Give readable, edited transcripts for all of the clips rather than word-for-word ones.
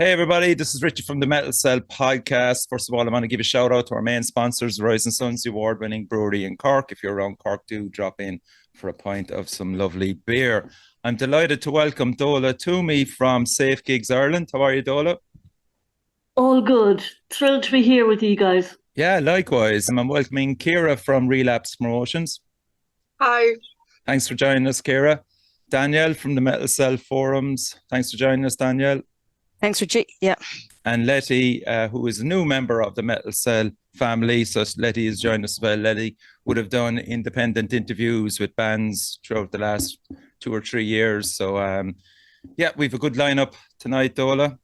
Hey everybody, this is Richard from the Metal Cell podcast. First of all, I want to give a shout out to our main sponsors, Rising Suns, the award-winning brewery in Cork. If you're around Cork, do drop in for a pint of some lovely beer. I'm delighted to welcome Dola Twomey from Safe Gigs Ireland. How are you, Dola? All good. Thrilled to be here with you guys. Yeah, likewise. I'm welcoming Ciara from Relapse Promotions. Hi. Thanks for joining us, Ciara. Danielle from the Metal Cell forums. Thanks for joining us, Danielle. Thanks, Richie. Yeah. And Letty, who is a new member of the Metal Cell family. So Letty has joined us as well. Letty would have done independent interviews with bands throughout the last 2 or 3 years. So, yeah, we've a good lineup tonight, Dola.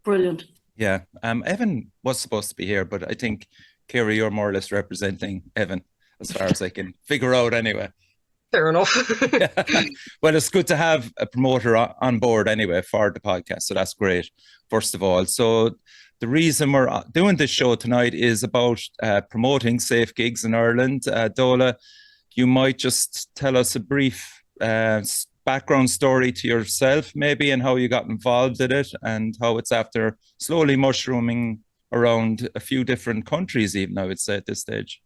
Brilliant. Yeah. Evan was supposed to be here, but I think, Ciara, you're more or less representing Evan, as far as I can figure out anyway. Fair enough. Well, it's good to have a promoter on board anyway for the podcast. So that's great, first of all. So the reason we're doing this show tonight is about promoting safe gigs in Ireland. Dola, you might just tell us a brief background story to yourself, maybe, and how you got involved in it and how it's after slowly mushrooming around a few different countries, even, I would say, at this stage.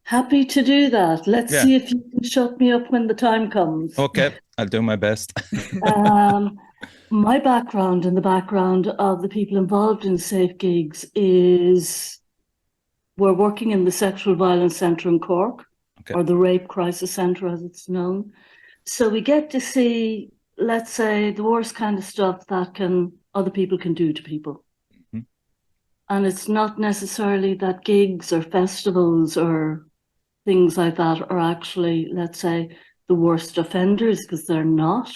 Happy to do that. Let's see if you can shut me up when the time comes. Okay, I'll do my best. My background and the background of the people involved in Safe Gigs is we're working in the Sexual Violence Centre in Cork, or the Rape Crisis Centre as it's known. So we get to see, let's say, the worst kind of stuff that other people can do to people. Mm-hmm. And it's not necessarily that gigs or festivals or things like that are actually, let's say, the worst offenders, because they're not.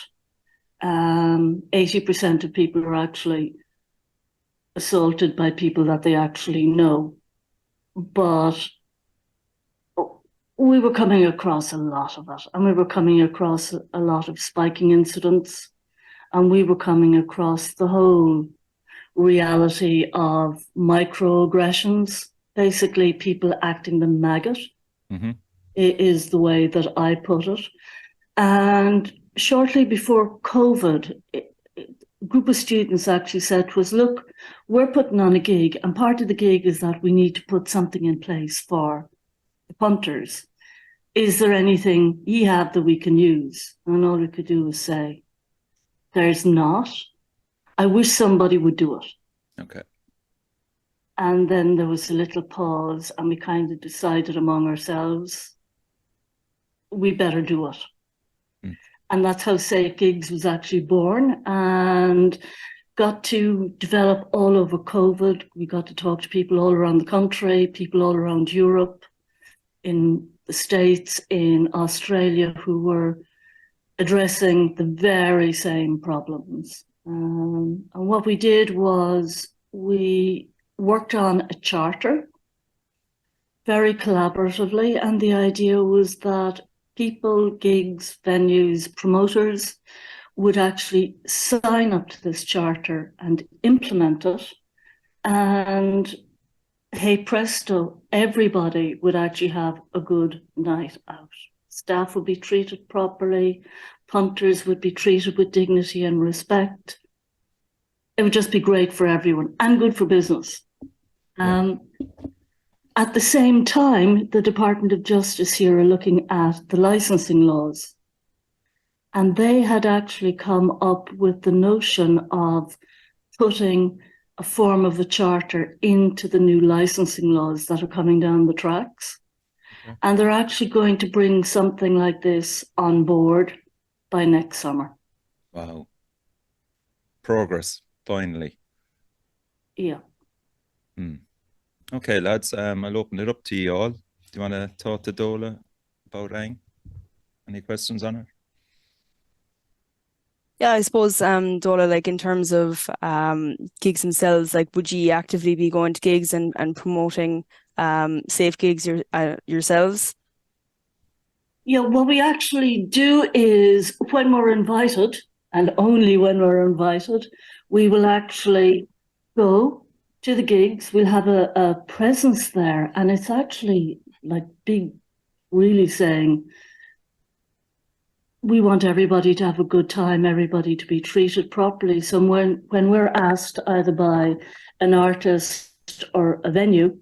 80% of people are actually assaulted by people that they actually know. But we were coming across a lot of it, and we were coming across a lot of spiking incidents, and we were coming across the whole reality of microaggressions, basically people acting the maggot. Mm-hmm. Is the way that I put it. And shortly before COVID, a group of students actually said to us, look, we're putting on a gig, and part of the gig is that we need to put something in place for the punters. Is there anything you have that we can use? And all we could do was say, there's not. I wish somebody would do it. Okay. And then there was a little pause, and we kind of decided among ourselves, we better do it. Mm. And that's how Safe Gigs was actually born, and got to develop all over COVID. We got to talk to people all around the country, people all around Europe, in the States, in Australia, who were addressing the very same problems. And what we did was we worked on a charter very collaboratively, and the idea was that people, gigs, venues, promoters would actually sign up to this charter and implement it, and hey presto, everybody would actually have a good night out. Staff would be treated properly, punters would be treated with dignity and respect. It would just be great for everyone and good for business. Yeah. At the same time, the Department of Justice here are looking at the licensing laws. And they had actually come up with the notion of putting a form of a charter into the new licensing laws that are coming down the tracks. Okay. And they're actually going to bring something like this on board by next summer. Wow. Progress, finally. Yeah. Okay, lads, I'll open it up to you all. Do you want to talk to Dola about any questions on it? Yeah, I suppose, Dola, like in terms of gigs themselves, like would you actively be going to gigs and promoting safe gigs yourselves? Yeah, what we actually do is when we're invited, and only when we're invited, we will actually go to the gigs. We'll have a presence there, and it's actually like big, really saying, we want everybody to have a good time, everybody to be treated properly. So when we're asked either by an artist or a venue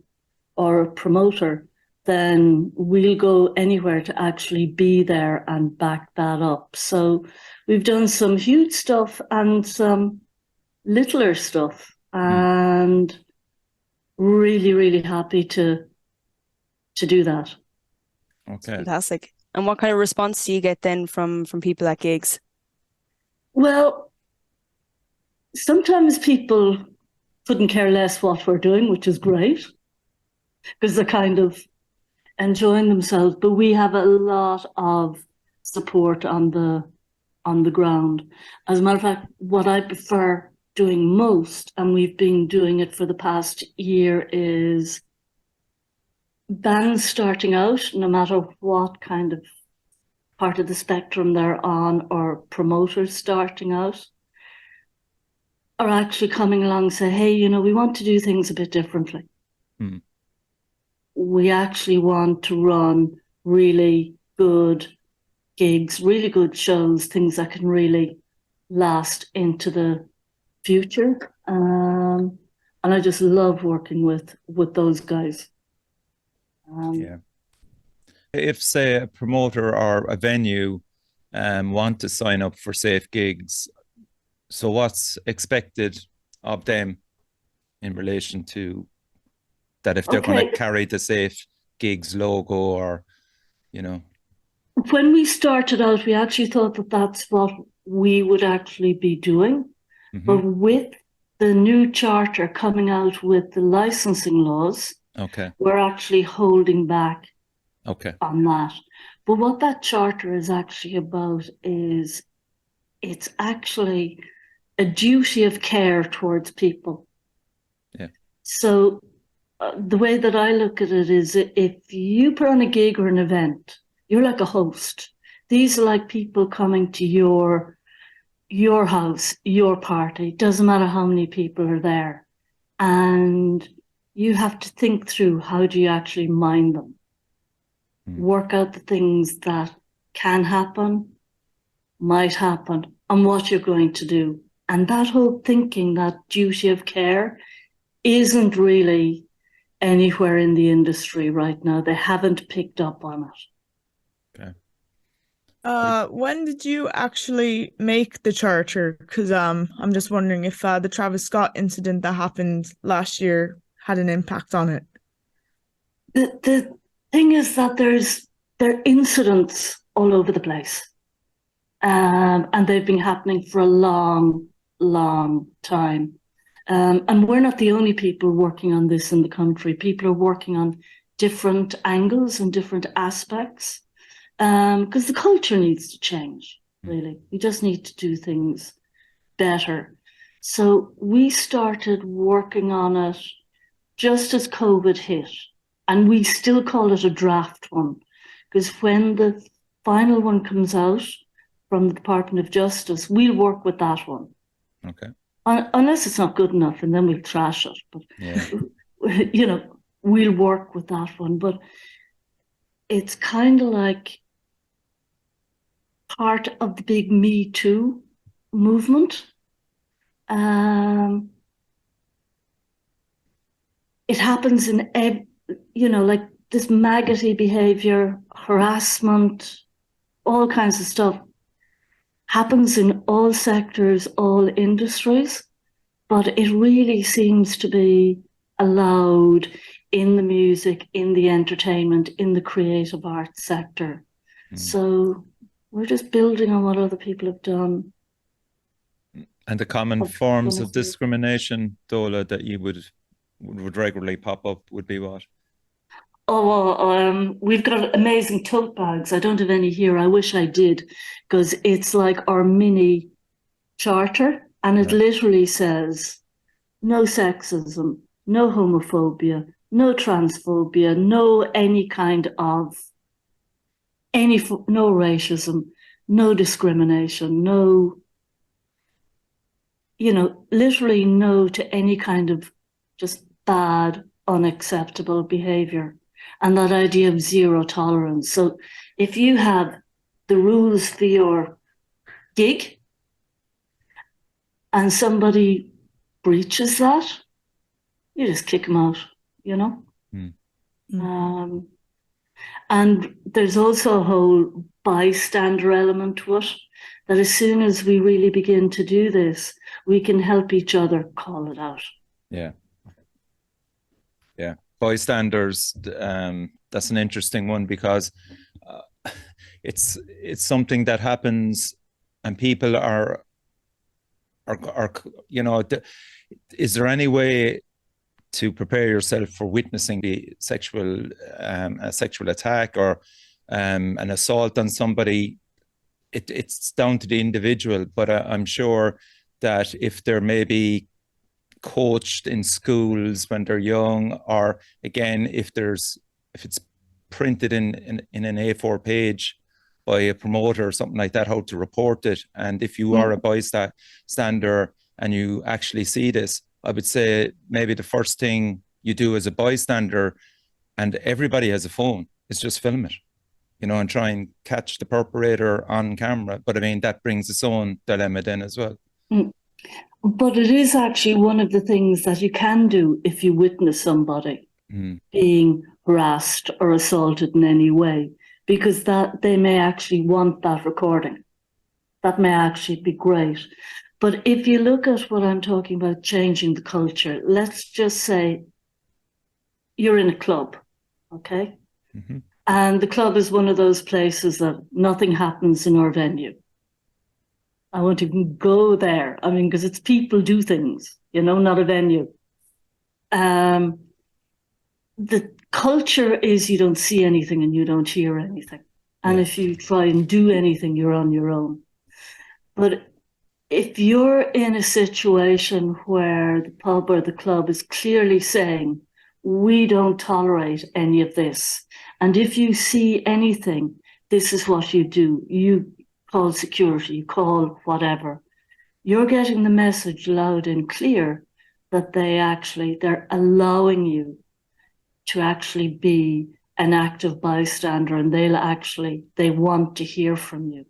or a promoter, then we'll go anywhere to actually be there and back that up. So we've done some huge stuff and some littler stuff, and really, really happy to do that. Okay. Fantastic. And what kind of response do you get then from people at gigs? Well, sometimes people couldn't care less what we're doing, which is great, because they're kind of enjoying themselves. But we have a lot of support on the ground. As a matter of fact, what I prefer doing most, and we've been doing it for the past year, is bands starting out, no matter what kind of part of the spectrum they're on, or promoters starting out, are actually coming along and say, hey, you know, we want to do things a bit differently. We actually want to run really good gigs, really good shows, things that can really last into the future. And I just love working with those guys. Yeah. If, say, a promoter or a venue want to sign up for Safe Gigs, so what's expected of them in relation to that, if they're going to carry the Safe Gigs logo, or, you know? When we started out, we actually thought that that's what we would actually be doing. But with the new charter coming out with the licensing laws, we're actually holding back on that. But what that charter is actually about is it's actually a duty of care towards people. Yeah. So the way that I look at it is, if you put on a gig or an event, you're like a host. These are like people coming to your house, your party. Doesn't matter how many people are there. And you have to think through, how do you actually mind them? Work out the things that can happen, might happen, and what you're going to do. And that whole thinking, that duty of care, isn't really anywhere in the industry right now. They haven't picked up on it. Okay. When did you actually make the charter? Because I'm just wondering if the Travis Scott incident that happened last year had an impact on it. The thing is that there are incidents all over the place, and they've been happening for a long, long time. And we're not the only people working on this in the country. People are working on different angles and different aspects, because the culture needs to change, really. We just need to do things better. So we started working on it just as COVID hit, and we still call it a draft one, because when the final one comes out from the Department of Justice, we'll work with that one. Okay. Unless it's not good enough, and then we'll trash it. But, you know, we'll work with that one. But it's kind of like part of the big Me Too movement. It happens in, you know, like this maggoty behavior, harassment, all kinds of stuff happens in all sectors, all industries, but it really seems to be allowed in the music, in the entertainment, in the creative arts sector. So we're just building on what other people have done. And the common forms of discrimination, Dola, that you would regularly pop up would be what? We've got amazing tote bags. I don't have any here. I wish I did, because it's like our mini charter, and it literally says no sexism, no homophobia, no transphobia, no any kind of no racism, no discrimination, no, you know, literally no to any kind of just bad, unacceptable behavior. And that idea of zero tolerance. So if you have the rules for your gig and somebody breaches that, you just kick them out, you know? And there's also a whole bystander element to it, that as soon as we really begin to do this, we can help each other call it out. Yeah. Bystanders, that's an interesting one, because it's something that happens, and people are you know, is there any way to prepare yourself for witnessing the sexual attack or an assault on somebody? It's down to the individual, but I'm sure that if they're maybe coached in schools when they're young, or again, if it's printed in an A4 page by a promoter or something like that, how to report it. And if you are a bystander and you actually see this, I would say maybe the first thing you do as a bystander, and everybody has a phone, is just film it, you know, and try and catch the perpetrator on camera. But I mean, that brings its own dilemma then as well. But it is actually one of the things that you can do if you witness somebody being harassed or assaulted in any way, because that they may actually want that recording. That may actually be great. But if you look at what I'm talking about, changing the culture, let's just say you're in a club, okay? And the club is one of those places that nothing happens in our venue. I won't even go there. I mean, because it's people do things, you know, not a venue. The culture is you don't see anything and you don't hear anything. And if you try and do anything, you're on your own. But if you're in a situation where the pub or the club is clearly saying, we don't tolerate any of this, and if you see anything, this is what you do. You call security, you call whatever. You're getting the message loud and clear that they're allowing you to actually be an active bystander, and they want to hear from you.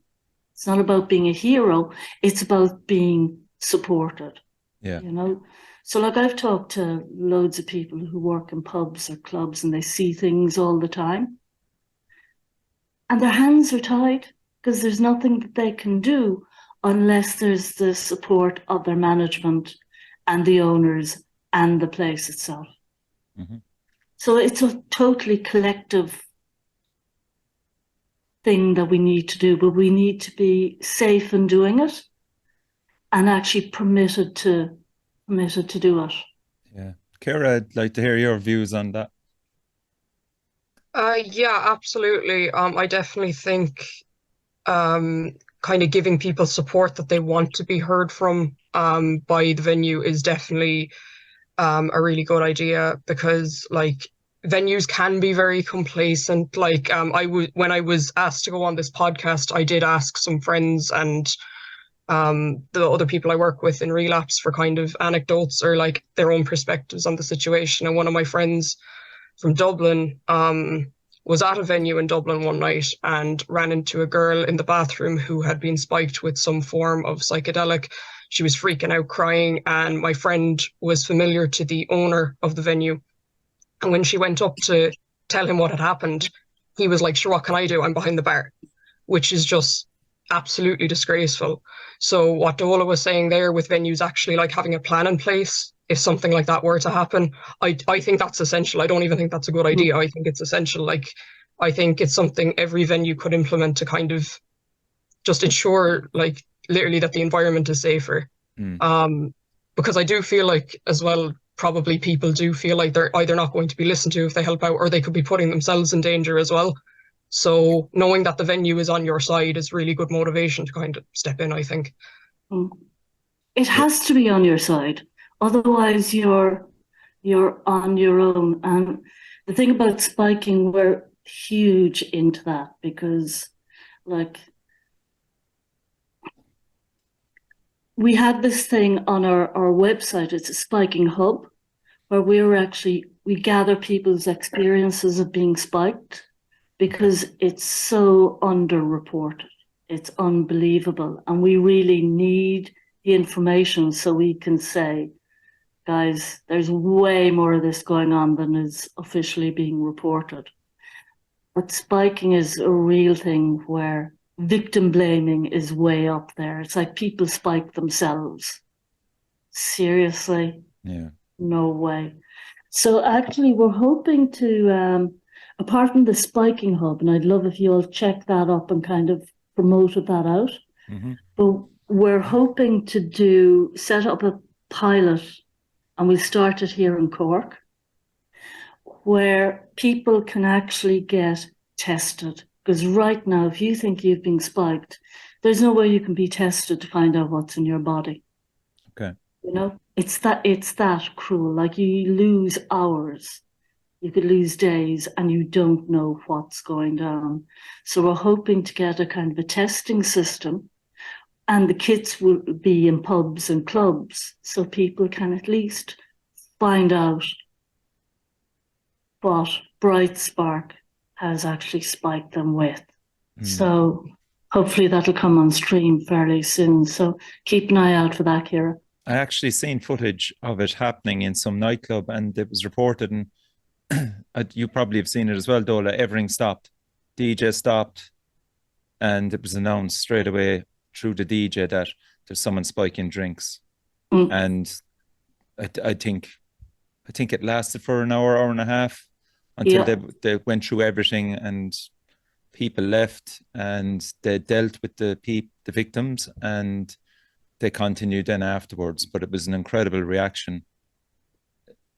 It's not about being a hero, it's about being supported. Yeah. You know? So like I've talked to loads of people who work in pubs or clubs and they see things all the time. And their hands are tied because there's nothing that they can do unless there's the support of their management and the owners and the place itself. So it's a totally collective thing that we need to do, but we need to be safe in doing it and actually permitted to do it. Yeah. Ciara, I'd like to hear your views on that. Yeah, absolutely. I definitely think kind of giving people support that they want to be heard from by the venue is definitely a really good idea, because like venues can be very complacent. Like when I was asked to go on this podcast, I did ask some friends and the other people I work with in Relapse for kind of anecdotes or like their own perspectives on the situation. And one of my friends from Dublin was at a venue in Dublin one night and ran into a girl in the bathroom who had been spiked with some form of psychedelic. She was freaking out, crying, and my friend was familiar to the owner of the venue. And when she went up to tell him what had happened, he was like, sure, what can I do? I'm behind the bar, which is just absolutely disgraceful. So what Dola was saying there with venues actually like having a plan in place if something like that were to happen, I think that's essential. I don't even think that's a good idea. I think it's essential. Like, I think it's something every venue could implement to kind of just ensure like literally that the environment is safer. Because I do feel like as well, probably people do feel like they're either not going to be listened to if they help out, or they could be putting themselves in danger as well. So knowing that the venue is on your side is really good motivation to kind of step in, I think. It has to be on your side. Otherwise you're on your own. And the thing about spiking, we're huge into that, because like we had this thing on our website, it's a spiking hub, where we gather people's experiences of being spiked because it's so underreported. It's unbelievable. And we really need the information so we can say, guys, there's way more of this going on than is officially being reported. But spiking is a real thing where victim blaming is way up there. It's like people spike themselves. Seriously? Yeah. No way. So actually, we're hoping to, apart from the spiking hub, and I'd love if you all check that up and kind of promoted that out. Mm-hmm. But we're hoping to set up a pilot, and we'll start it here in Cork, where people can actually get tested. Because right now, if you think you've been spiked, there's no way you can be tested to find out what's in your body. Okay. You know, it's that cruel. Like, you lose hours, you could lose days, and you don't know what's going down. So we're hoping to get a kind of a testing system, and the kits will be in pubs and clubs, so people can at least find out what Bright Spark has actually spiked them with. So hopefully that'll come on stream fairly soon. So keep an eye out for that, Ciara. I actually seen footage of it happening in some nightclub, and it was reported, and you probably have seen it as well, Dola. Everything stopped. DJ stopped, and it was announced straight away through the DJ that there's someone spiking drinks. And I think it lasted for an hour and a half until they went through everything, and people left, and they dealt with the victims, and they continued then afterwards. But it was an incredible reaction.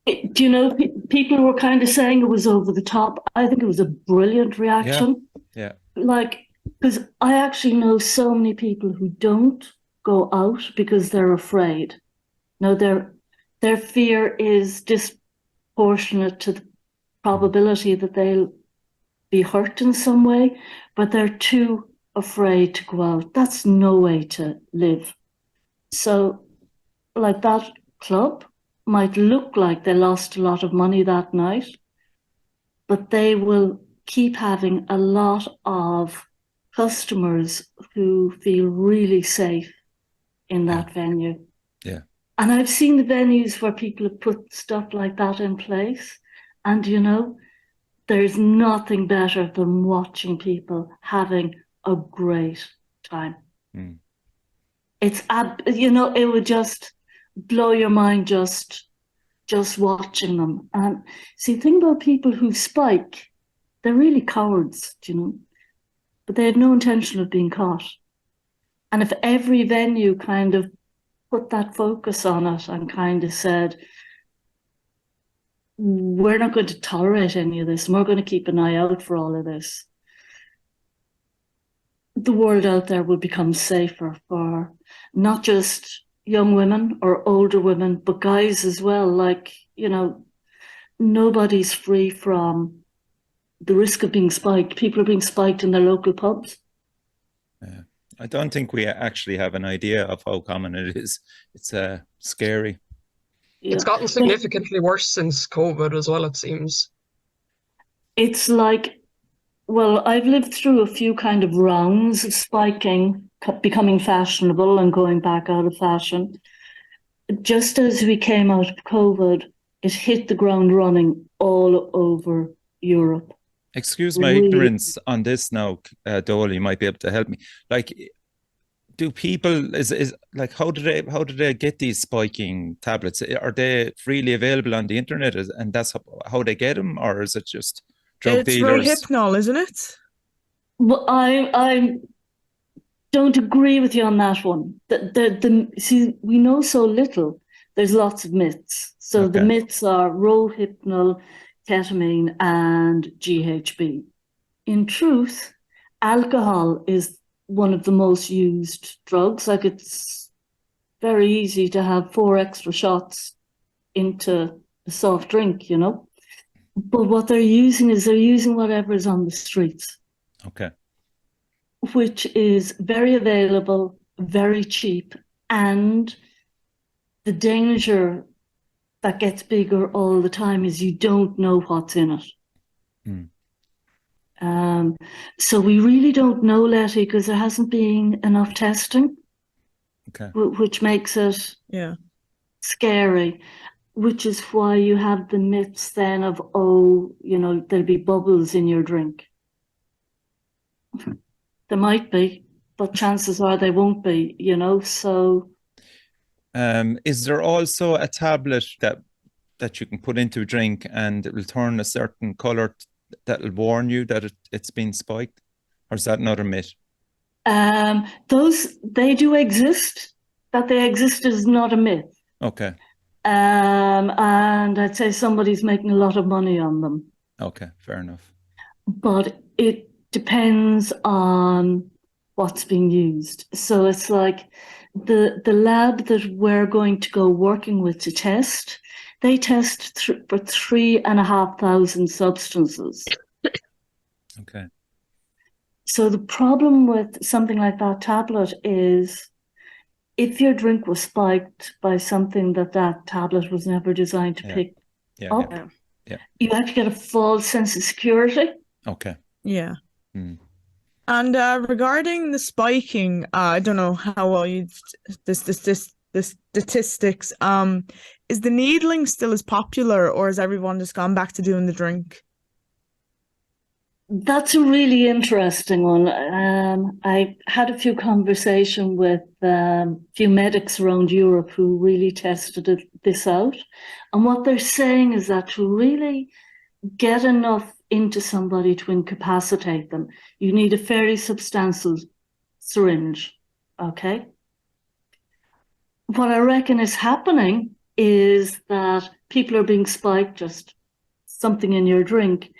Do you know, people were kind of saying it was over the top. I think it was a brilliant reaction. Yeah. Like, because I actually know so many people who don't go out because they're afraid. No, their fear is disproportionate to the probability that they'll be hurt in some way, but they're too afraid to go out. That's no way to live. So, like, that club might look like they lost a lot of money that night, but they will keep having a lot of customers who feel really safe in that venue. Yeah. And I've seen the venues where people have put stuff like that in place. And, you know, there's nothing better than watching people having a great time. It's, you know, it would just blow your mind just watching them. And see, the thing about people who spike, they're really cowards, you know, but they had no intention of being caught. And if every venue kind of put that focus on it and kind of said, we're not going to tolerate any of this, and we're going to keep an eye out for all of this, the world out there would become safer for not just young women or older women, but guys as well. Like, you know, nobody's free from the risk of being spiked. People are being spiked in their local pubs. Yeah. I don't think we actually have an idea of how common it is. It's scary. Yeah. It's gotten significantly worse since COVID as well, it seems. It's like, well, I've lived through a few kind of rounds of spiking, becoming fashionable and going back out of fashion. Just as we came out of COVID, it hit the ground running all over Europe. Excuse my ignorance on this now, Dola, you might be able to help me. Like, do people is like how do they get these spiking tablets? Are they freely available on the internet, and that's how they get them, or is it just drug dealers? It's Rohypnol, isn't it? Well, I don't agree with you on that one. See, we know so little. There's lots of myths. So the myths are Rohypnol, ketamine, and GHB. In truth, alcohol is one of the most used drugs. Like, it's very easy to have 4 extra shots into a soft drink, you know. But what they're using whatever is on the streets. Okay. Which is very available, very cheap, and the danger that gets bigger all the time is you don't know what's in it. So we really don't know, Letty, because there hasn't been enough testing, Okay. which makes it Yeah. scary, which is why you have the myths then of, oh, there'll be bubbles in your drink. There might be, but chances are they won't be, so. Is there also a tablet that you can put into a drink and it will turn a certain color that will warn you that it's been spiked? Or is that another myth? They do exist. That they exist is not a myth. Okay. And I'd say somebody's making a lot of money on them. Okay, fair enough. But it depends on what's being used. So it's like the lab that we're going to go working with to test, they test for 3,500 substances. Okay. So the problem with something like that tablet is if your drink was spiked by something that tablet was never designed to pick up, you actually get a false sense of security. Okay. Yeah. And regarding the spiking, I don't know how well you the statistics. Is the needling still as popular, or has everyone just gone back to doing the drink? That's a really interesting one. I had a few conversations with a few medics around Europe who really tested this out. And what they're saying is that to really get enough into somebody to incapacitate them, you need a very substantial syringe, okay? What I reckon is happening is that people are being spiked, just something in your drink,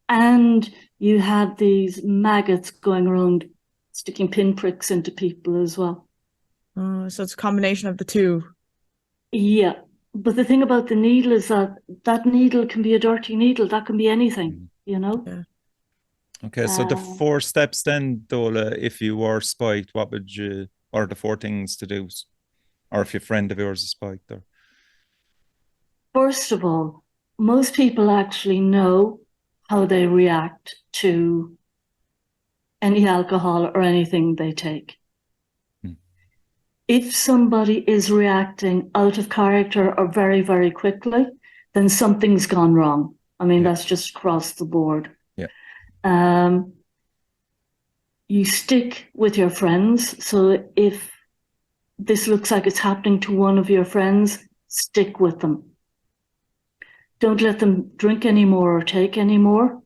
and you have these maggots going around sticking pinpricks into people as well. So it's a combination of the two. Yeah. But the thing about the needle is that needle can be a dirty needle. That can be anything, Yeah. Okay, so the 4 steps then, Dola, if you were spiked, what would you, or the 4 things to do? Or if your friend of yours is spiked? Or... First of all, most people actually know how they react to any alcohol or anything they take. If somebody is reacting out of character or very, very quickly, then something's gone wrong. I mean, that's just across the board. Yeah. You stick with your friends. So if this looks like it's happening to one of your friends, stick with them. Don't let them drink anymore or take anymore.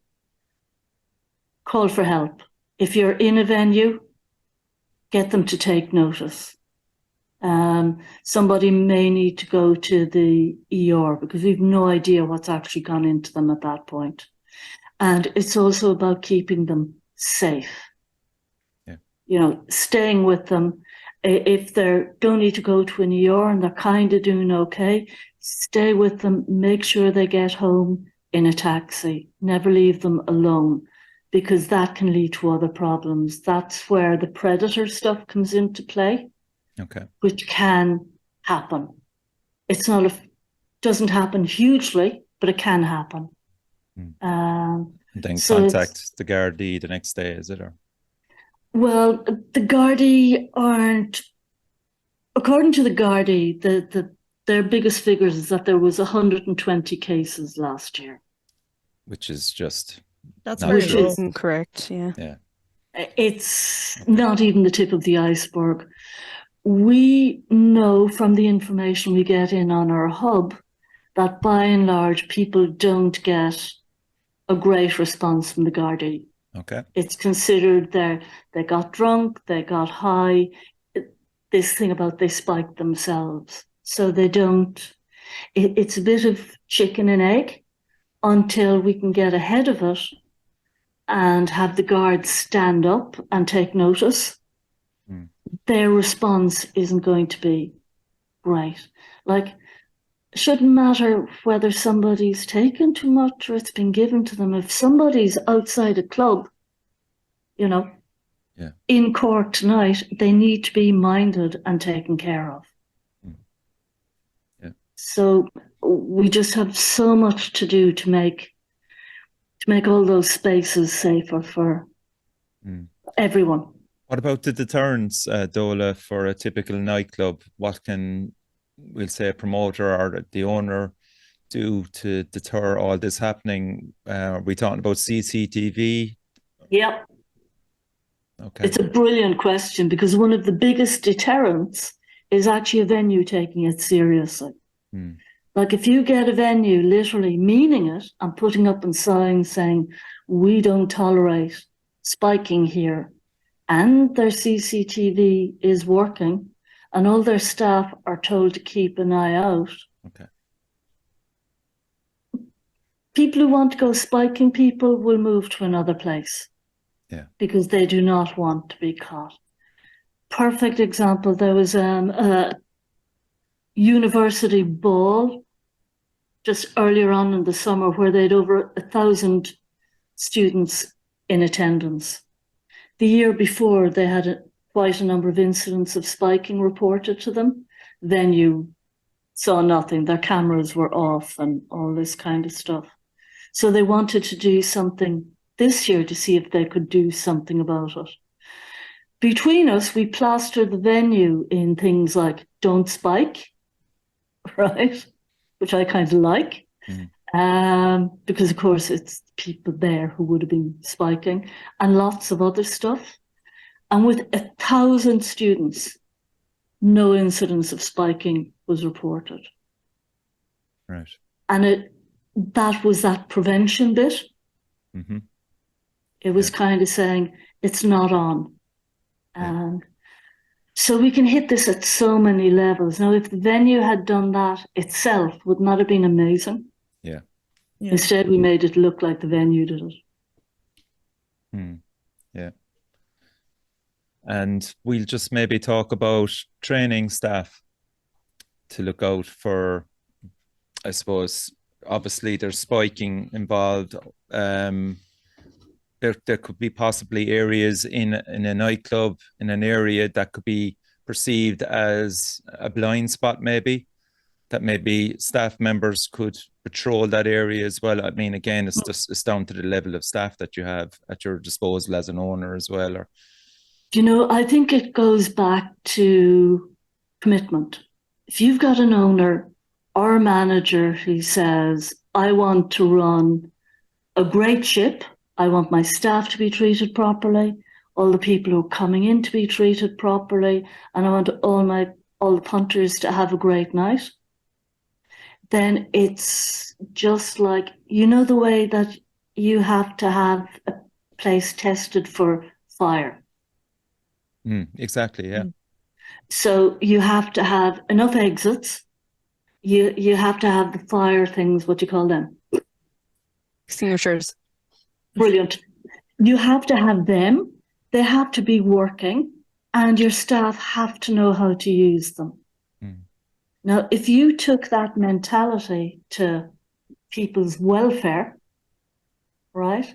Call for help. If you're in a venue, get them to take notice. Somebody may need to go to the ER because we've no idea what's actually gone into them at that point. And it's also about keeping them safe. Yeah. Staying with them. If they don't need to go to an ER and they're kind of doing okay, stay with them. Make sure they get home in a taxi. Never leave them alone, because that can lead to other problems. That's where the predator stuff comes into play. Okay. Which can happen. Doesn't happen hugely, but it can happen. Then so contact the Gardaí the next day, is it? Or? Well, the Gardaí aren't, according to the Gardaí, their biggest figures is that there was 120 cases last year. Which is just... That's very low. Incorrect, yeah. Yeah. It's not even the tip of the iceberg. We know from the information we get in on our hub that by and large, people don't get a great response from the Gardaí. Okay. It's considered they got drunk, they got high, this thing about they spiked themselves. So they don't, it's a bit of chicken and egg until we can get ahead of it and have the guards stand up and take notice. Their response isn't going to be great. Like, it shouldn't matter whether somebody's taken too much or it's been given to them. If somebody's outside a club, in Cork tonight, they need to be minded and taken care of. Yeah. So we just have so much to do to make to make all those spaces safer for everyone. What about the deterrence, Dola, for a typical nightclub? What can, we'll say, a promoter or the owner do to deter all this happening? Are we talking about CCTV? Yep. Okay. It's a brilliant question, because one of the biggest deterrents is actually a venue taking it seriously. Like if you get a venue literally meaning it and putting up a sign saying, we don't tolerate spiking here, and their CCTV is working and all their staff are told to keep an eye out. Okay. People who want to go spiking people will move to another place. Yeah. Because they do not want to be caught. Perfect example, there was a university ball just earlier on in the summer where they had over 1,000 students in attendance. The year before, they had quite a number of incidents of spiking reported to them. Venue saw nothing, their cameras were off and all this kind of stuff. So they wanted to do something this year to see if they could do something about it. Between us, we plastered the venue in things like don't spike, right? Which I kind of like, because of course it's people there who would have been spiking, and lots of other stuff. And with 1,000 students, no incidents of spiking was reported. Right. And that was that prevention bit. It was kind of saying, it's not on. So we can hit this at so many levels. Now, if the venue had done that itself, would not have been amazing? Yeah. Instead, we made it look like the venue did it. Yeah. And we'll just maybe talk about training staff to look out for, I suppose, obviously there's spiking involved. There could be possibly areas in a nightclub, in an area that could be perceived as a blind spot, maybe, that maybe staff members could patrol that area as well. I mean, again, it's down to the level of staff that you have at your disposal as an owner as well. Or, you know, I think it goes back to commitment. If you've got an owner or a manager who says, I want to run a great ship, I want my staff to be treated properly, all the people who are coming in to be treated properly, and I want all the punters to have a great night, then it's just like, you know, the way that you have to have a place tested for fire. Exactly, yeah. So you have to have enough exits. You have to have the fire things, what do you call them? Extinguishers. Brilliant. You have to have them. They have to be working, and your staff have to know how to use them. Now, if you took that mentality to people's welfare, right,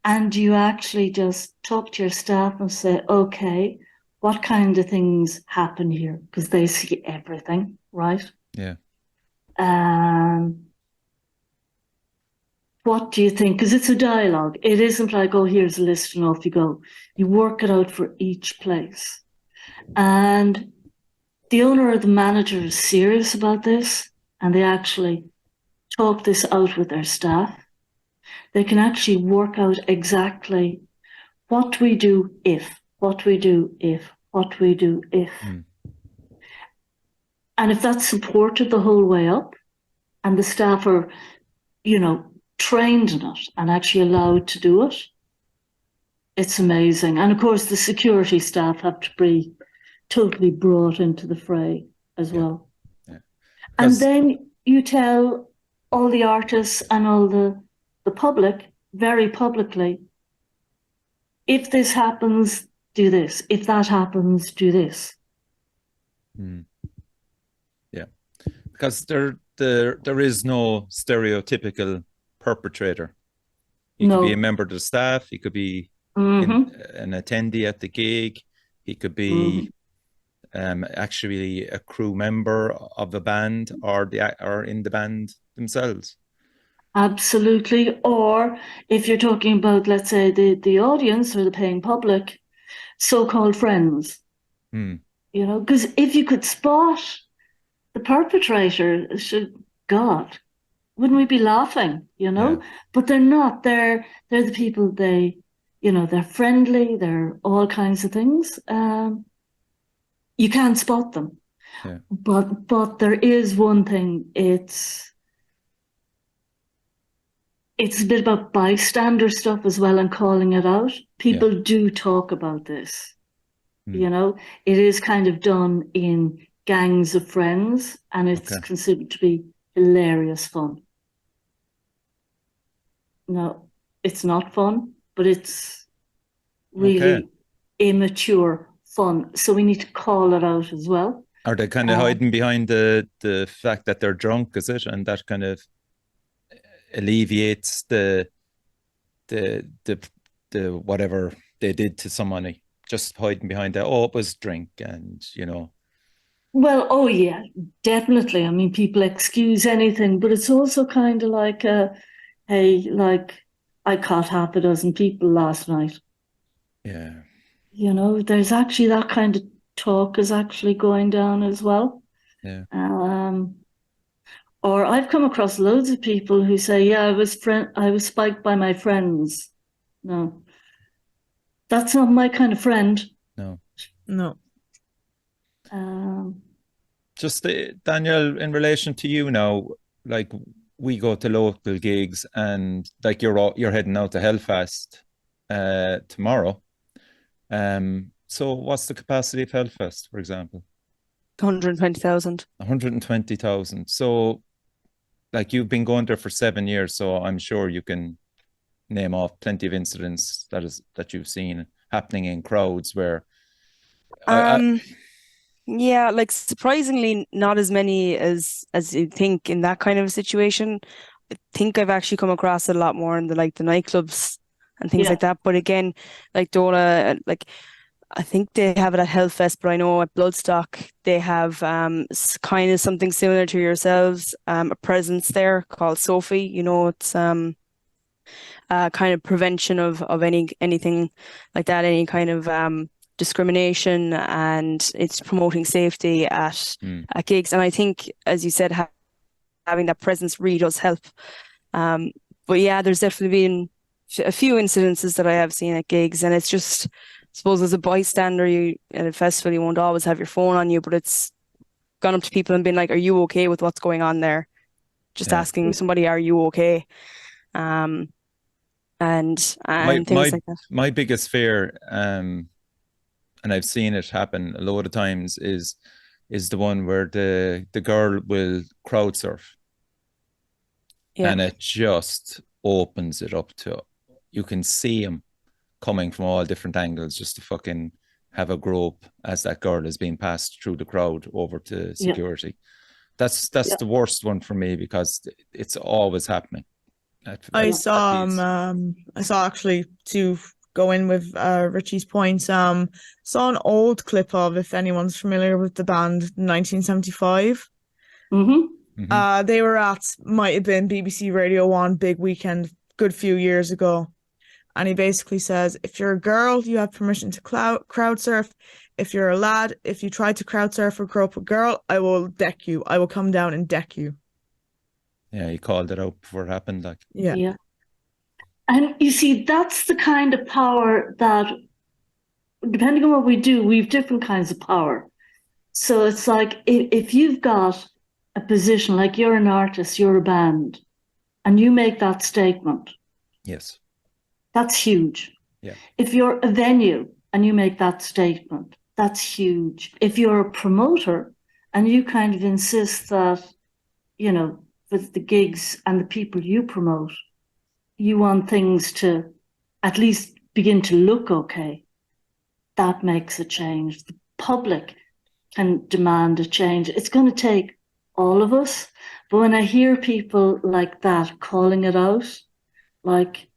and you actually just talk to your staff and say, okay, what kind of things happen here? Because they see everything, right? Yeah. What do you think? Because it's a dialogue. It isn't like, oh, here's a list and off you go. You work it out for each place. And the owner or the manager is serious about this, and they actually talk this out with their staff. They can actually work out exactly what we do if, what we do if, what we do if. And if that's supported the whole way up, and the staff are, you know, trained in it and actually allowed to do it, it's amazing. And of course, the security staff have to be totally brought into the fray as well. Yeah. And then you tell all the artists and all the public very publicly, if this happens, do this. If that happens, do this. Yeah, because there is no stereotypical perpetrator. He could be a member of the staff. He could be an attendee at the gig. He could be actually a crew member of the band or in the band themselves. Absolutely. Or if you're talking about, let's say, the audience or the paying public, so-called friends, Mm. you know, because if you could spot the perpetrator, God, wouldn't we be laughing, you know? Yeah. But they're not. They're the people, they're friendly, they're all kinds of things. You can't spot them. Yeah. But there is one thing, it's a bit about bystander stuff as well and calling it out. People do talk about this. You know, it is kind of done in gangs of friends, and it's considered to be hilarious fun. No, it's not fun, but it's really immature fun. So we need to call it out as well. Are they kind of hiding behind the fact that they're drunk, is it? And that kind of alleviates the whatever they did to somebody, just hiding behind that, oh, it was drink, and you know. Well, oh yeah, definitely. I mean, people excuse anything, but it's also kind of like, hey, like, I caught half a dozen people last night. Yeah. You know, there's actually that kind of talk is actually going down as well. Yeah. Or I've come across loads of people who say, yeah, I was spiked by my friends. No. That's not my kind of friend. No. No. Just Danielle, in relation to you now, like we go to local gigs, and like you're heading out to Hellfest tomorrow. So what's the capacity of Hellfest, for example? 120,000. 120,000. So, like, you've been going there for 7 years, so I'm sure you can name off plenty of incidents that you've seen happening in crowds where. Yeah, like surprisingly not as many as you think in that kind of a situation. I think I've actually come across it a lot more in the nightclubs and things like that. But again, like Dola, like I think they have it at Hellfest, but I know at Bloodstock they have kind of something similar to yourselves, a presence there called Sophie. You know, it's kind of prevention of anything like that, any kind of discrimination, and it's promoting safety at gigs. And I think, as you said, having that presence really does help. But yeah, there's definitely been a few incidences that I have seen at gigs, and it's just, I suppose, as a bystander, you at a festival, you won't always have your phone on you, but it's gone up to people and been like, "Are you okay with what's going on there?" Just asking somebody, "Are you okay?" And things like that. My biggest fear, and I've seen it happen a lot of times, is the one where the girl will crowd surf, and it just opens it up to, you can see him coming from all different angles just to fucking have a grope as that girl is being passed through the crowd over to security. That's the worst one for me, because it's always happening. I saw actually, to go in with Richie's points, saw an old clip of, if anyone's familiar with the band 1975. They were at, might have been BBC Radio 1 big weekend, good few years ago, and he basically says, if you're a girl, you have permission to crowd surf. If you're a lad, if you try to crowd surf or grope a girl, I will deck you. I will come down and deck you. Yeah, he called it out before it happened. Like, yeah. And you see, that's the kind of power that, depending on what we do, we have different kinds of power. So it's like, if you've got a position, like you're an artist, you're a band, and you make that statement. Yes. That's huge. Yeah. If you're a venue and you make that statement, that's huge. If you're a promoter and you kind of insist that, you know, with the gigs and the people you promote, you want things to at least begin to look okay, that makes a change. The public can demand a change. It's going to take all of us. But when I hear people like that calling it out, like,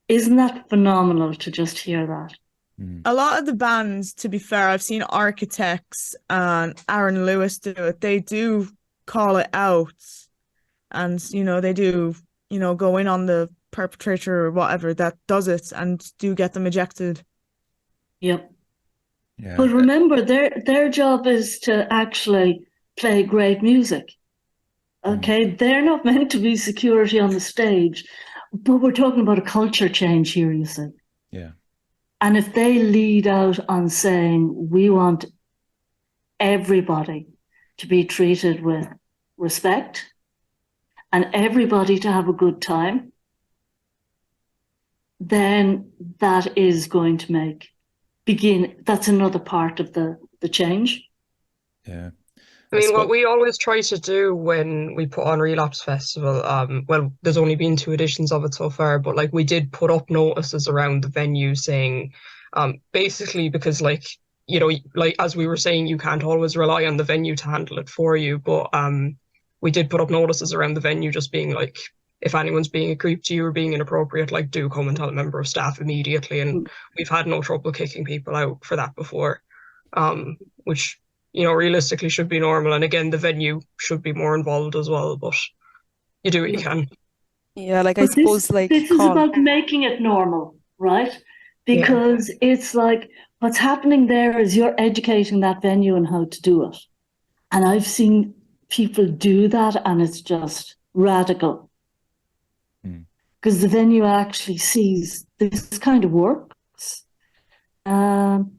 isn't that phenomenal to just hear that? A lot of the bands, to be fair, I've seen Architects and Aaron Lewis do it. They do call it out. and they do go in on the perpetrator or whatever that does it and do get them ejected. Yep. Yeah. But remember, their job is to actually play great music. Okay, they're not meant to be security on the stage, but we're talking about a culture change here, you see. Yeah. And if they lead out on saying, we want everybody to be treated with respect and everybody to have a good time, then that is going to that's another part of the change. Yeah. I mean, what we always try to do when we put on Relapse Festival, well, there's only been 2 editions of it so far, but like we did put up notices around the venue saying, basically because like as we were saying, you can't always rely on the venue to handle it for you, but we did put up notices around the venue just being like, if anyone's being a creep to you or being inappropriate, like do come and tell a member of staff immediately. And we've had no trouble kicking people out for that before, which realistically should be normal. And again, the venue should be more involved as well, but you do what you can. Yeah, like But I suppose like this is about making it normal, right? Because it's like what's happening there is you're educating that venue on how to do it. And I've seen people do that and it's just radical. Because the venue actually sees this kind of works. And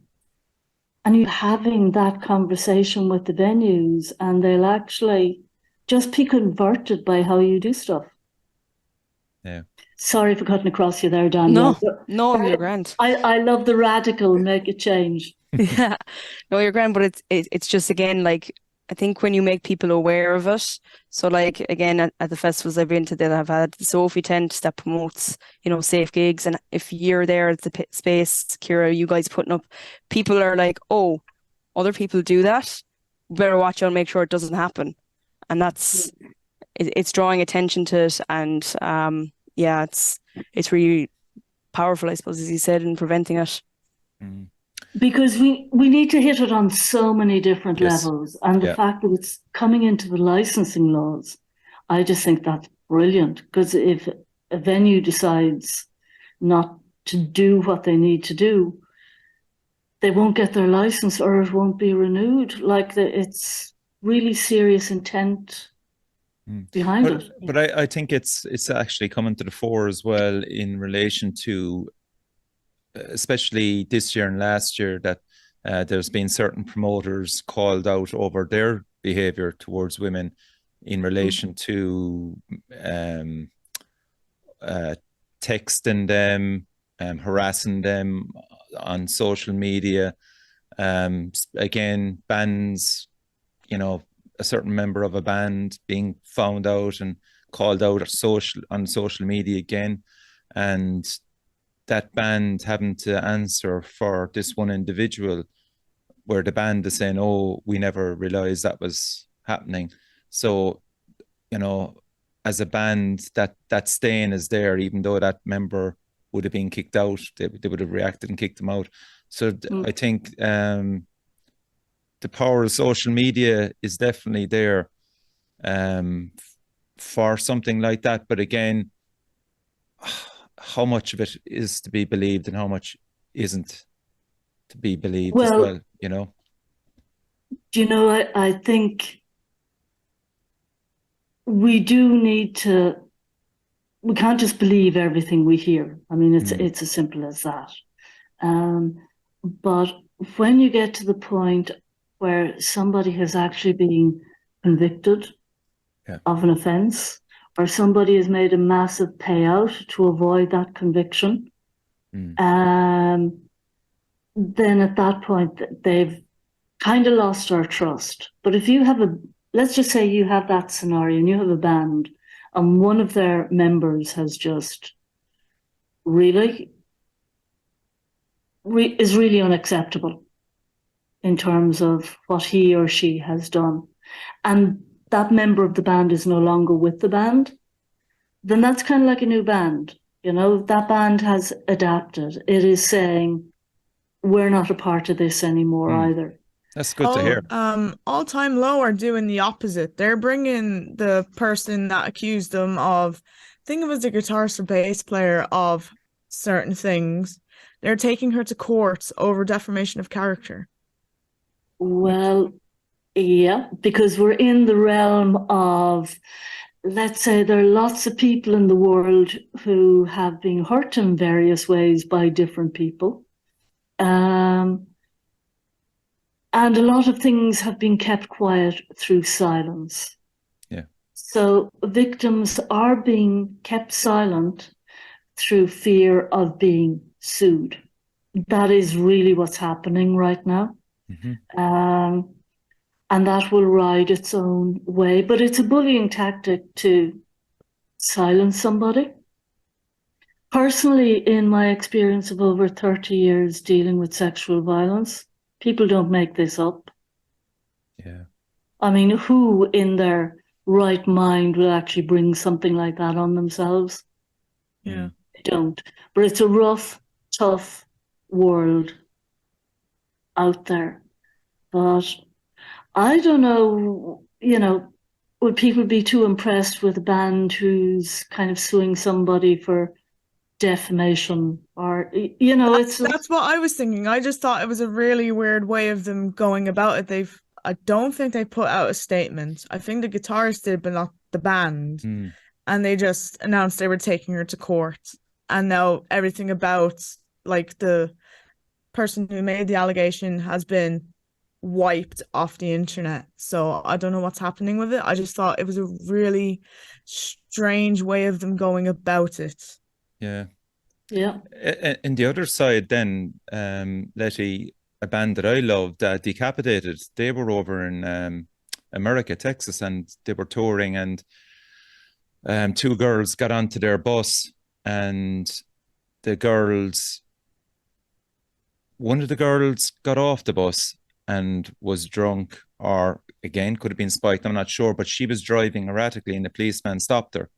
you're having that conversation with the venues and they'll actually just be converted by how you do stuff. Yeah. Sorry for cutting across you there, Danielle. No, you're grand. I love the radical make a change. Yeah, no, you're grand, but it's just, again, like, I think when you make people aware of it, so like, again, at the festivals I've been to, they have had the Sophie tent that promotes, safe gigs. And if you're there at the space, Ciara, you guys putting up, people are like, oh, other people do that. We better watch out and make sure it doesn't happen. And it's drawing attention to it. And yeah, it's really powerful, I suppose, as you said, in preventing it. Because we need to hit it on so many different levels. And the fact that it's coming into the licensing laws, I just think that's brilliant. Because if a venue decides not to do what they need to do, they won't get their license or it won't be renewed. Like it's really serious intent behind it. But I think it's actually coming to the fore as well in relation to, especially this year and last year, that there's been certain promoters called out over their behavior towards women in relation to texting them, harassing them on social media. Again, bands, a certain member of a band being found out and called out on social media again, and that band having to answer for this one individual, where the band is saying, oh, we never realized that was happening. So, as a band, that stain is there, even though that member would have been kicked out, they would have reacted and kicked them out. So I think the power of social media is definitely there for something like that. But again, how much of it is to be believed and how much isn't to be believed as well, I think we do need to, we can't just believe everything we hear. I mean, it's as simple as that. But when you get to the point where somebody has actually been convicted of an offence, or somebody has made a massive payout to avoid that conviction, then at that point they've kind of lost our trust. But if you have let's just say you have that scenario and you have a band and one of their members has just really is really unacceptable in terms of what he or she has done, and that member of the band is no longer with the band, then that's kind of like a new band. That band has adapted. It is saying, we're not a part of this anymore either. That's good to hear. All Time Low are doing the opposite. They're bringing the person that accused them of, I think it was the guitarist or bass player, of certain things. They're taking her to court over defamation of character. Well, yeah, because we're in the realm of, let's say there are lots of people in the world who have been hurt in various ways by different people. And a lot of things have been kept quiet through silence. Yeah. So victims are being kept silent through fear of being sued. That is really what's happening right now. Mm-hmm. And that will ride its own way. But it's a bullying tactic to silence somebody. Personally, in my experience of over 30 years dealing with sexual violence, people don't make this up. Yeah. I mean, who in their right mind will actually bring something like that on themselves? Yeah. They don't. But it's a rough, tough world out there. But I don't know, would people be too impressed with a band who's kind of suing somebody for defamation or, it's... That's what I was thinking. I just thought it was a really weird way of them going about it. I don't think they put out a statement. I think the guitarist did, but not the band. And they just announced they were taking her to court. And now everything about, like, the person who made the allegation has been wiped off the internet. So I don't know what's happening with it. I just thought it was a really strange way of them going about it. Yeah. Yeah. And the other side then, Letty, a band that I loved, Decapitated, they were over in America, Texas, and they were touring, and two girls got onto their bus, and one of the girls got off the bus and was drunk, or again, could have been spiked, I'm not sure, but she was driving erratically and the policeman stopped her.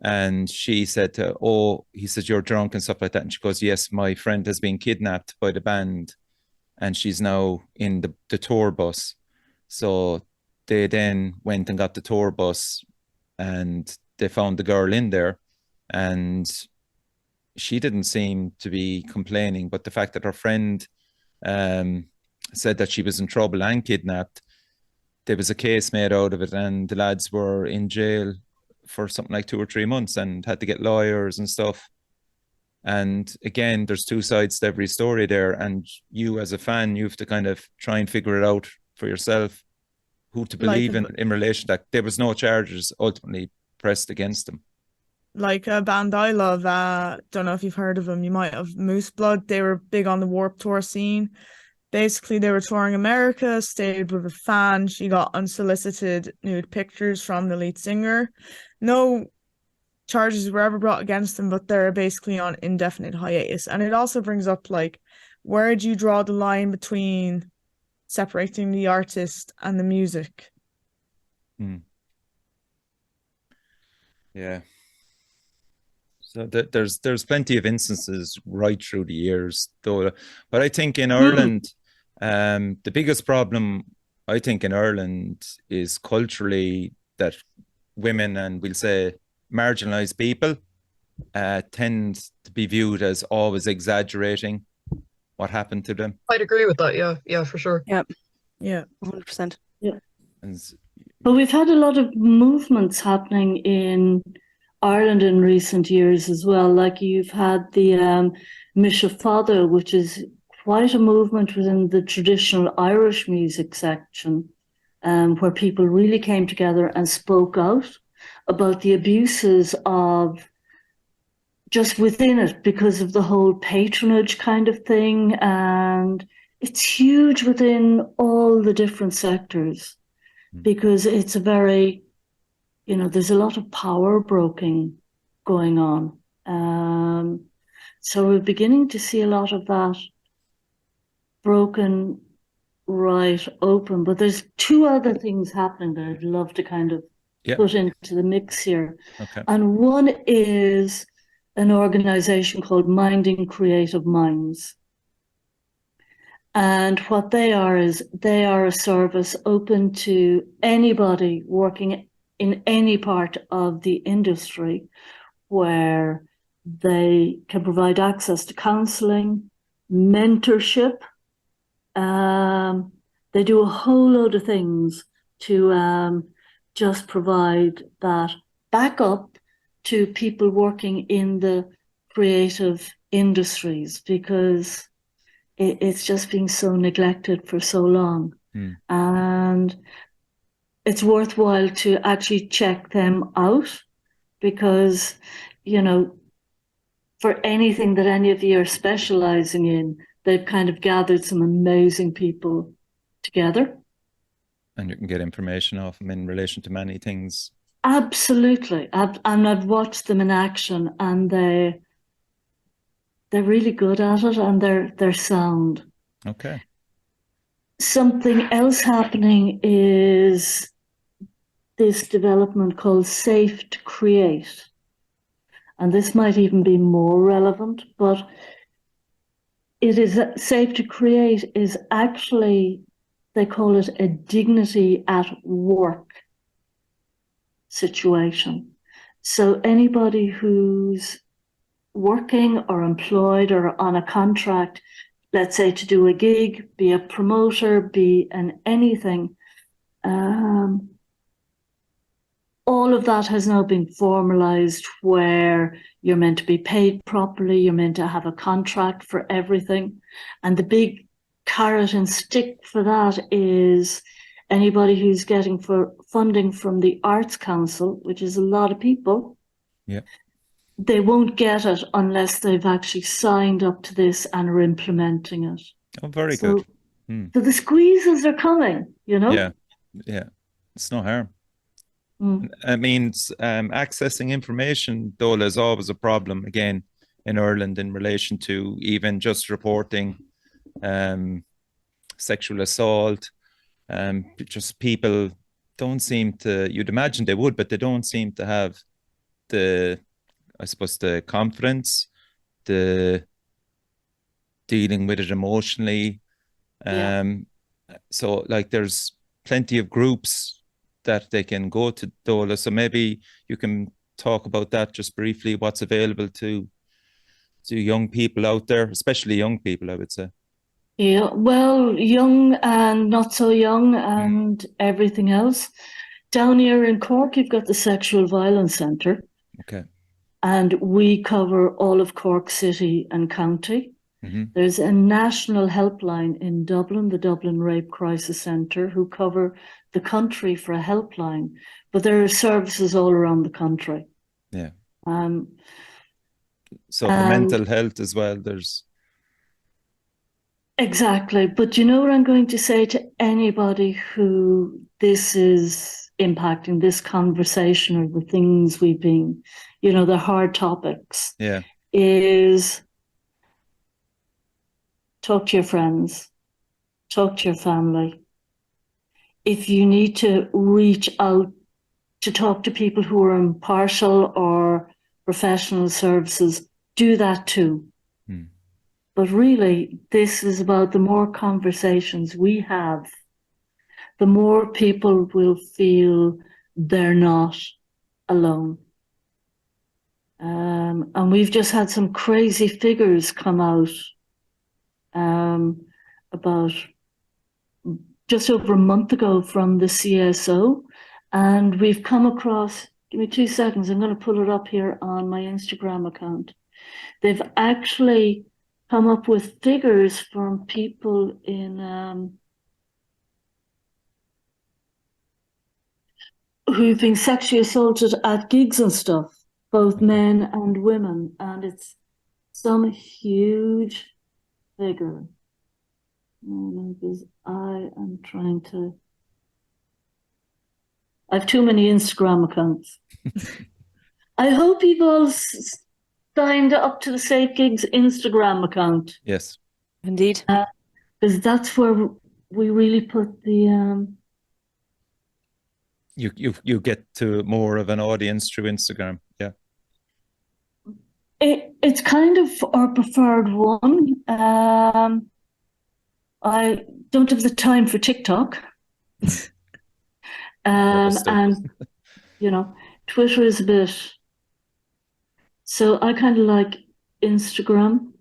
And she said, he says, you're drunk and stuff like that. And she goes, yes, my friend has been kidnapped by the band and she's now in the tour bus. So they then went and got the tour bus and they found the girl in there, and she didn't seem to be complaining, but the fact that her friend said that she was in trouble and kidnapped, there was a case made out of it, and the lads were in jail for something like 2 or 3 months and had to get lawyers and stuff. And again, there's two sides to every story there, and you as a fan, you have to kind of try and figure it out for yourself, who to believe in relation to that. There was no charges ultimately pressed against them. Like a band I love, don't know if you've heard of them, you might have, Moose Blood. They were big on the Warped Tour scene. Basically, they were touring America, stayed with a fan. She got unsolicited nude pictures from the lead singer. No charges were ever brought against them, but they're basically on indefinite hiatus. And it also brings up, like, where do you draw the line between separating the artist and the music? Yeah. So there's plenty of instances right through the years, though. But I think in Ireland, the biggest problem, I think, in Ireland is culturally that women, and we'll say marginalized people, tend to be viewed as always exaggerating what happened to them. I'd agree with that. Yeah, for sure. Yeah, 100%. Yeah. And but we've had a lot of movements happening in Ireland in recent years as well. Like you've had the Misha Fada, which is quite a movement within the traditional Irish music section, where people really came together and spoke out about the abuses of just within it because of the whole patronage kind of thing. And it's huge within all the different sectors because it's a very, there's a lot of power broking going on. So we're beginning to see a lot of that broken right open. But there's two other things happening that I'd love to kind of put into the mix here. Okay. And one is an organization called Minding Creative Minds. And what they are is they are a service open to anybody working in any part of the industry, where they can provide access to counselling, mentorship. They do a whole load of things to just provide that backup to people working in the creative industries, because it's just been so neglected for so long. And it's worthwhile to actually check them out, because, you know, for anything that any of you are specializing in, they've kind of gathered some amazing people together. And you can get information off them in relation to many things. Absolutely. And I've watched them in action, and they're really good at it, and they're sound. Okay. Something else happening is this development called Safe to Create. And this might even be more relevant, but it is Safe to Create is actually, they call it a dignity at work situation. So anybody who's working or employed or on a contract, let's say to do a gig, be a promoter, be an anything, all of that has now been formalized, where you're meant to be paid properly, you're meant to have a contract for everything. And the big carrot and stick for that is anybody who's getting for funding from the Arts Council, which is a lot of people, they won't get it unless they've actually signed up to this and are implementing it. Oh, very good. So the squeezes are coming, you know? Yeah. It's no harm. It means accessing information, Dola, is always a problem, again, in Ireland in relation to even just reporting sexual assault. Just people don't seem to, you'd imagine they would, but they don't seem to have the, I suppose, the confidence, the dealing with it emotionally. So like there's plenty of groups that they can go to, Dola. So maybe you can talk about that just briefly, what's available to young people out there, especially young people, I would say. Yeah, well, young and not so young and everything else. Down here in Cork, you've got the Sexual Violence Centre. Okay. And we cover all of Cork City and County. There's a national helpline in Dublin, the Dublin Rape Crisis Centre, who cover the country for a helpline. But there are services all around the country. Yeah. So for mental health as well, there's... Exactly. But you know what I'm going to say to anybody who this is impacting, this conversation or the things we've been, you know, the hard topics, is talk to your friends, talk to your family. If you need to reach out to talk to people who are impartial or professional services, do that too. But really, this is about the more conversations we have, the more people will feel they're not alone. And we've just had some crazy figures come out about just over a month ago from the CSO. And we've come across, give me 2 seconds, I'm going to pull it up here on my Instagram account. They've actually come up with figures from people in who've been sexually assaulted at gigs and stuff, both men and women, and it's some huge figure. Because I am trying to... I have too many Instagram accounts. I hope you've all signed up to the Safe Gigs Instagram account. Yes. Indeed. Because that's where we really put the... You get to more of an audience through Instagram. Yeah. It's kind of our preferred one. I don't have the time for TikTok. And, you know, Twitter is a bit. So I kind of like Instagram.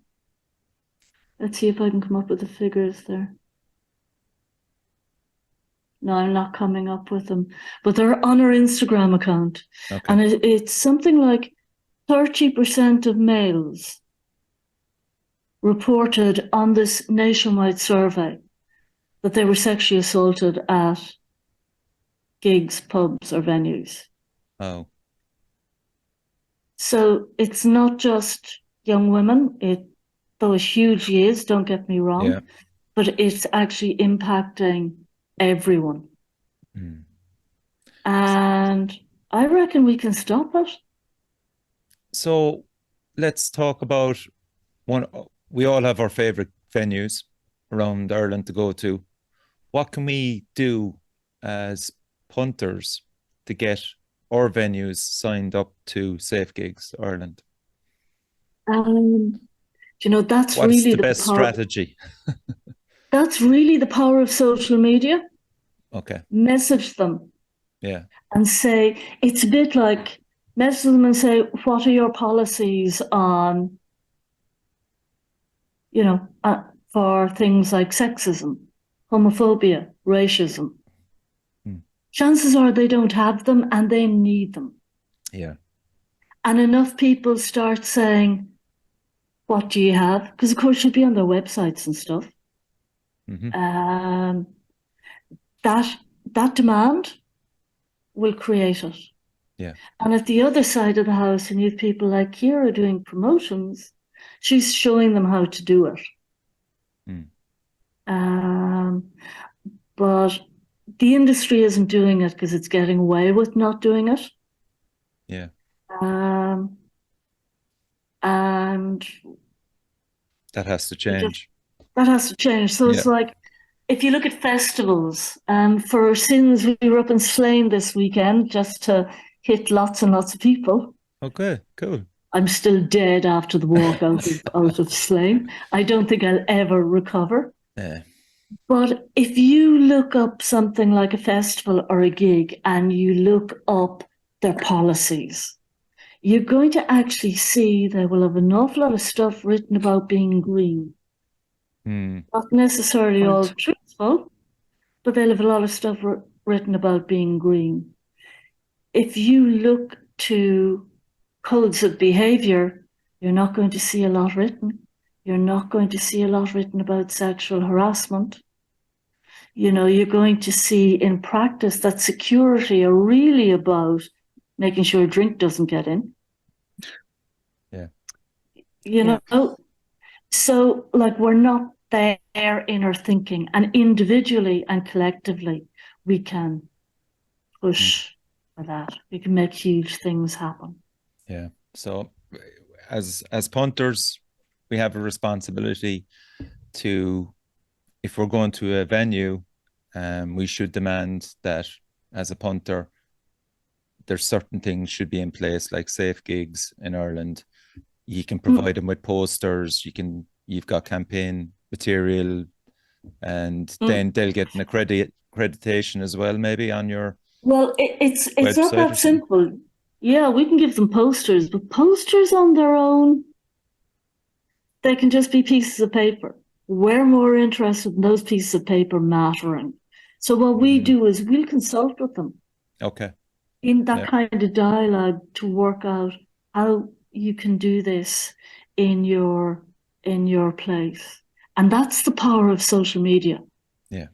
Let's see if I can come up with the figures there. No, I'm not coming up with them, but they're on our Instagram account. Okay. And it's something like 30% of males reported on this nationwide survey that they were sexually assaulted at gigs, pubs, or venues. Oh. So it's not just young women, though it hugely is, don't get me wrong, Yeah. but it's actually impacting everyone. Mm. And I reckon we can stop it. So let's talk about one. We all have our favorite venues around Ireland to go to. What can we do as punters to get our venues signed up to Safe Gigs Ireland? You know, that's What's really the best strategy? That's really the power of social media. Okay. Message them. Yeah. And say, it's a bit like, message them and say, what are your policies on, you know, for things like sexism, homophobia, racism. Chances are they don't have them and they need them. Yeah. And enough people start saying, what do you have? Because, of course, you'll be on their websites and stuff. Mm-hmm. That demand will create it. Yeah. And at the other side of the house, and you have people like Ciara doing promotions, she's showing them how to do it. But the industry isn't doing it because it's getting away with not doing it. Yeah. And that has to change. That has to change. So it's like, if you look at festivals, for Sins, we were up in Slane this weekend just to hit lots and lots of people. Okay, cool. I'm still dead after the walk out of Slane. I don't think I'll ever recover. Yeah. But if you look up something like a festival or a gig and you look up their policies, you're going to actually see they will have an awful lot of stuff written about being green. Not necessarily all truthful, but they'll have a lot of stuff written about being green. If you look to codes of behavior, you're not going to see a lot written. You're not going to see a lot written about sexual harassment. You know, you're going to see in practice that security are really about making sure a drink doesn't get in. Yeah. You know, so like we're not there in our thinking, and individually and collectively we can push for that. We can make huge things happen. Yeah. So as punters, we have a responsibility to, if we're going to a venue, we should demand that as a punter, there's certain things should be in place, like Safe Gigs in Ireland. You can provide them with posters. You've got campaign material, and then they'll get an accreditation as well, maybe on your. Well, it's not that simple. Yeah, we can give them posters, but posters on their own, they can just be pieces of paper. We're more interested in those pieces of paper mattering. So what we do is we'll consult with them. Okay. In that kind of dialogue to work out how you can do this in your place. And that's the power of social media. Yeah.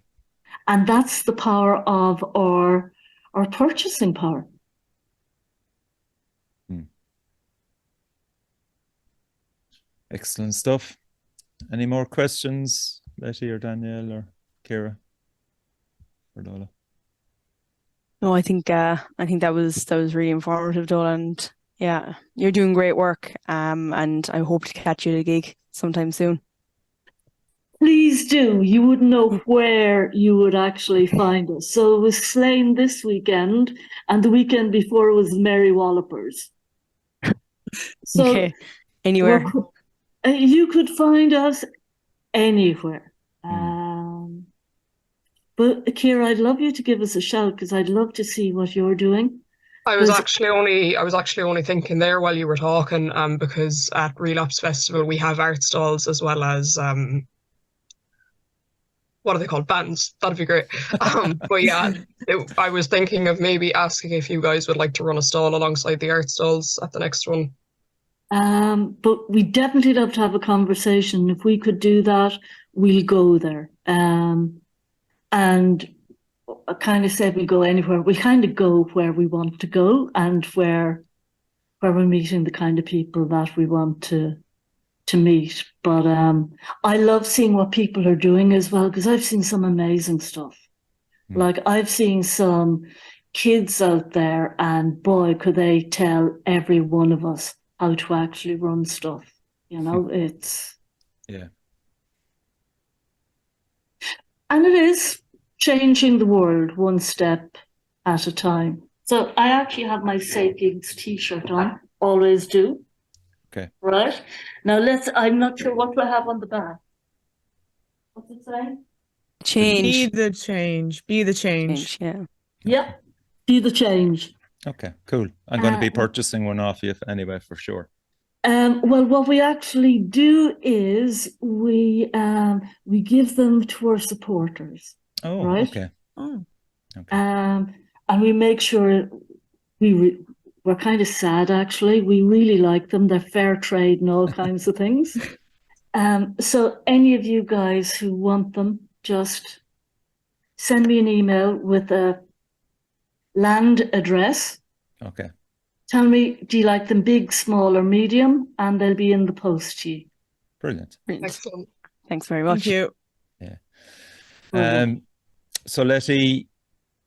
And that's the power of our purchasing power. Excellent stuff. Any more questions, Letty or Danielle or Ciara or Dola? No, I think that was really informative, Dola, and yeah, you're doing great work. And I hope to catch you at a gig sometime soon. Please do. You wouldn't know where you would actually find us. So it was Slane this weekend, and the weekend before it was Mary Wallopers. So okay, anywhere. You could find us anywhere. But Ciara, I'd love you to give us a shout because I'd love to see what you're doing. I was 'Cause- actually only thinking there while you were talking, because at Relapse Festival we have art stalls as well as what are they called? Bands. That'd be great. But yeah, I was thinking of maybe asking if you guys would like to run a stall alongside the art stalls at the next one. But we definitely love to have a conversation. If we could do that, we'll go there. And I kind of said we go anywhere. We kind of go where we want to go and where we're meeting the kind of people that we want to meet. But I love seeing what people are doing as well, because I've seen some amazing stuff. Like I've seen some kids out there, and boy, could they tell every one of us how to actually run stuff. You know, it's Yeah. and it is changing the world one step at a time. So I actually have my Safe Gigs t-shirt on, always do. Okay. Right. Now I'm not sure what do I have on the back. What's it say? Change. Be the change. Be the change. Yeah. Yep. Be the change. Okay, cool. I'm going to be purchasing one off you anyway, for sure. Well, what we actually do is we give them to our supporters. Oh, right? okay. Oh. Okay. And we make sure we're kind of sad, actually. We really like them. They're fair trade and all kinds of things. So any of you guys who want them, just send me an email with a land address. Okay. Tell me, do you like them big, small, or medium? And they'll be in the post to you. Brilliant. Excellent. Thanks very much. Thank you. Yeah. So Letty,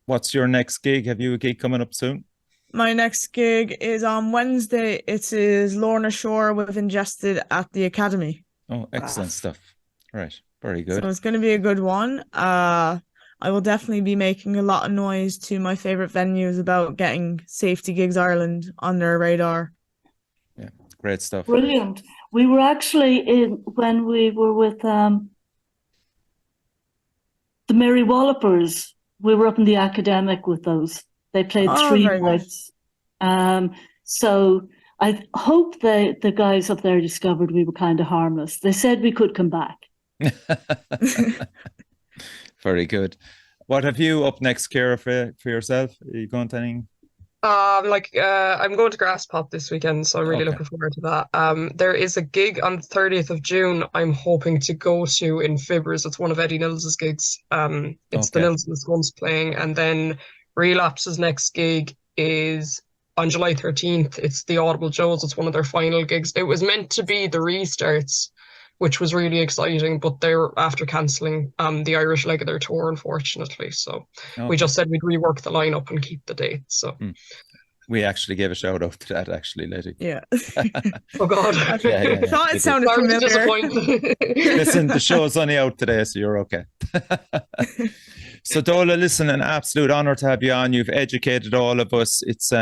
what's your next gig? Have you a gig coming up soon? My next gig is on Wednesday. It is Lorna Shore with Ingested at the Academy. Oh, excellent stuff. Right. Very good. So it's going to be a good one. I will definitely be making a lot of noise to my favorite venues about getting Safety Gigs Ireland on their radar. Yeah, great stuff. Brilliant. We were actually when we were with the Mary Wallopers, we were up in the Academic with those. They played 3 very good. nights. So I hope the guys up there discovered we were kind of harmless. They said we could come back. Very good. What have you up next, Ciara, for yourself? Are you going to anything? I'm going to Grass Pop this weekend, so I'm really Okay. looking forward to that. There is a gig on the 30th of June I'm hoping to go to in Fibbers. It's one of Eddie Nils's gigs. It's the Okay. Nils and the Swans playing, and then Relapse's next gig is on July 13th. It's the Audible Joes. It's one of their final gigs. It was meant to be the Restarts, which was really exciting, but they're after cancelling the Irish leg of their tour, unfortunately. So Okay. we just said we'd rework the lineup and keep the date. So We actually gave a shout out to that, actually, Letty. Yeah. oh God. Yeah. I thought It it sounded Sorry to familiar. disappoint. Listen, the show's only out today, so you're okay. So Dola, listen, an absolute honor to have you on. You've educated all of us. It's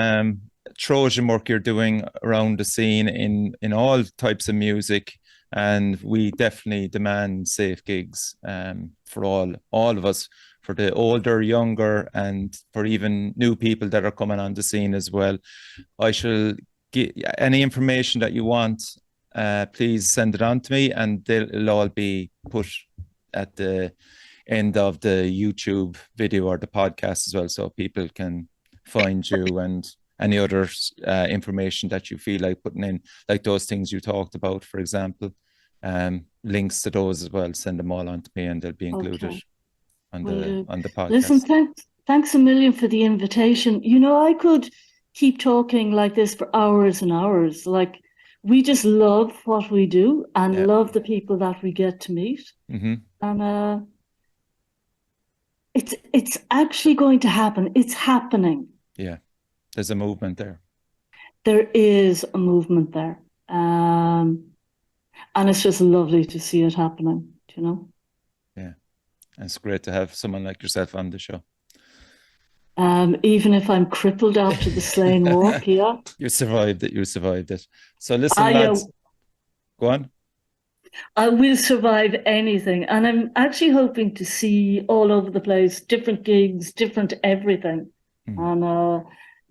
Trojan work you're doing around the scene in all types of music, and we definitely demand safe gigs for all of us, for the older, younger, and for even new people that are coming on the scene as well. I shall get any information that you want. Please send it on to me, and it'll all be put at the end of the YouTube video or the podcast as well, so people can find you and any other information that you feel like putting in, like those things you talked about, for example. Links to those as well. Send them all on to me, and they'll be included on the podcast. Listen, thanks a million for the invitation. You know, I could keep talking like this for hours and hours. Like, we just love what we do and love the people that we get to meet. Mm-hmm. And it's actually going to happen. It's happening. Yeah, there's a movement there. There is a movement there. And it's just lovely to see it happening, you know? Yeah, and it's great to have someone like yourself on the show. Even if I'm crippled after the Slane walk, yeah. You survived it. So listen, lads, go on. I will survive anything. And I'm actually hoping to see all over the place, different gigs, different everything. And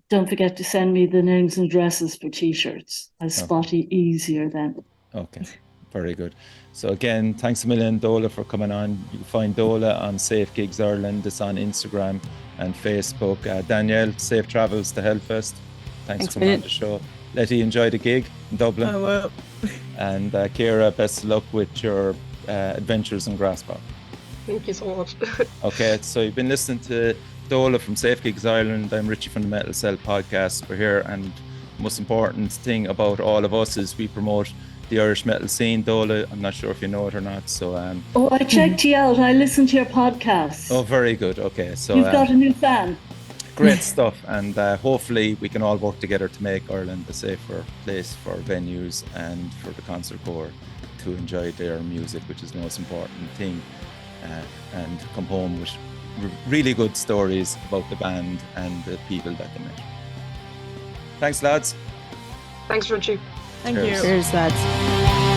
don't forget to send me the names and addresses for t-shirts. I'll spot you easier then. Okay, very good. So again, thanks a million, Dola, for coming on. You can find Dola on Safe Gigs Ireland. It's on Instagram and Facebook. Danielle, safe travels to Hellfest. Thanks for coming on the show. Letty, enjoy the gig in Dublin. Oh, well. And Ciara, best of luck with your adventures in Grasspark. Thank you so much. Okay, so you've been listening to Dola from Safe Gigs Ireland. I'm Richie from the Metal Cell podcast. We're here, and the most important thing about all of us is we promote the Irish metal scene. Dola, I'm not sure if you know it or not. So I checked you out. I listened to your podcast. Oh, very good. Okay, so You've got a new fan. great stuff, and hopefully we can all work together to make Ireland a safer place for venues and for the concert corps to enjoy their music, which is the most important thing, and come home with really good stories about the band and the people that they met. Thanks, lads. Thanks, Richie. Thank Cheers. you. Cheers, lads.